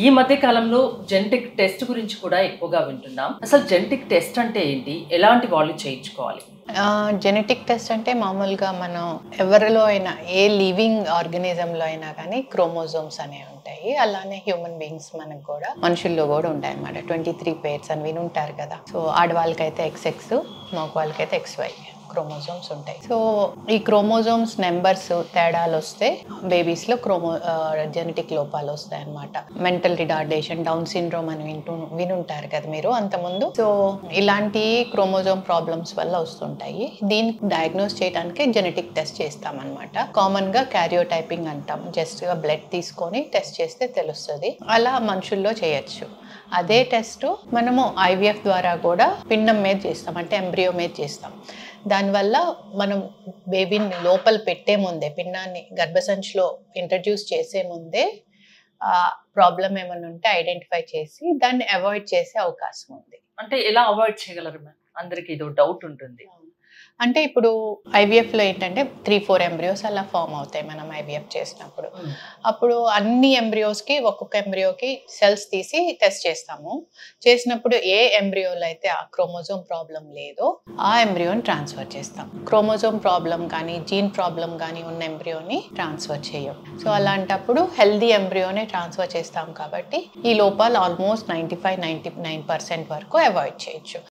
ఈ మధ్య కాలంలో జెనెటిక్ టెస్ట్ గురించి కూడా ఎక్కువగా వింటున్నాం. అసలు జెనెటిక్ టెస్ట్ అంటే ఏంటి? ఎలాంటి వాళ్ళు చేయించుకోవాలి? జెనెటిక్ టెస్ట్ అంటే మామూలుగా మనం ఎవరిలో అయినా ఏ లివింగ్ ఆర్గనిజంలో అయినా కానీ క్రోమోజోమ్స్ అనేవి ఉంటాయి. అలానే హ్యూమన్ బీయింగ్స్ మనకు కూడా మనుషుల్లో కూడా ఉంటాయి అన్నమాట. 23 పేర్స్ అని వినుంటారు కదా. సో ఆడవాళ్ళకైతే XX, మగ వాళ్ళకైతే XY క్రోమోజోమ్స్ ఉంటాయి. సో ఈ క్రోమోజోమ్స్ నెంబర్స్ తేడాలు వస్తే బేబీస్లో జెనెటిక్ లోపాలు వస్తాయి అన్నమాట. మెంటల్ రిటార్డేషన్, డౌన్ సిండ్రోమ్ అని వినుంటారు కదా మీరు అంతకుముందు. సో ఇలాంటి క్రోమోజోమ్ ప్రాబ్లమ్స్ వల్ల వస్తుంటాయి. దీన్ని డయాగ్నోస్ చేయడానికి జెనెటిక్ టెస్ట్ చేస్తామన్నమాట. కామన్గా క్యారియోటైపింగ్ అంటాం. జస్ట్గా బ్లడ్ తీసుకొని టెస్ట్ చేస్తే తెలుస్తుంది. అలా మనుషుల్లో చేయొచ్చు. అదే టెస్ట్ మనము IVF ద్వారా కూడా పిండం మీద చేస్తాం, అంటే ఎంబ్రియో మీద చేస్తాం. దానివల్ల మనం బేబీని లోపల పెట్టే ముందే, పిండాన్ని గర్భసంచిలో ఇంట్రడ్యూస్ చేసే ముందే ప్రాబ్లం ఏమైనా ఉంటే ఐడెంటిఫై చేసి దాన్ని అవాయిడ్ చేసే అవకాశం ఉంది. అంటే ఎలా అవాయిడ్ చేయగలరు మ్యామ్? అందరికి ఇదో డౌట్ ఉంటుంది. అంటే ఇప్పుడు IVFలో ఏంటంటే 3-4 ఎంబ్రియోస్ అలా ఫామ్ అవుతాయి మనం IVF చేసినప్పుడు. అప్పుడు అన్ని ఎంబ్రియోస్కి ఒక్కొక్క ఎంబ్రియోకి సెల్స్ తీసి టెస్ట్ చేస్తాము. చేసినప్పుడు ఏ ఎంబ్రియోలో అయితే ఆ క్రోమోజోమ్ ప్రాబ్లం లేదో ఆ ఎంబ్రియోని ట్రాన్స్ఫర్ చేస్తాం. క్రోమోజోమ్ ప్రాబ్లం కానీ జీన్ ప్రాబ్లం కానీ ఉన్న ఎంబ్రియోని ట్రాన్స్ఫర్ చేయం. సో అలాంటప్పుడు హెల్దీ ఎంబ్రియోనే ట్రాన్స్ఫర్ చేస్తాం కాబట్టి ఈ లోపాలు ఆల్మోస్ట్ 95-99% వరకు అవాయిడ్ చేయొచ్చు.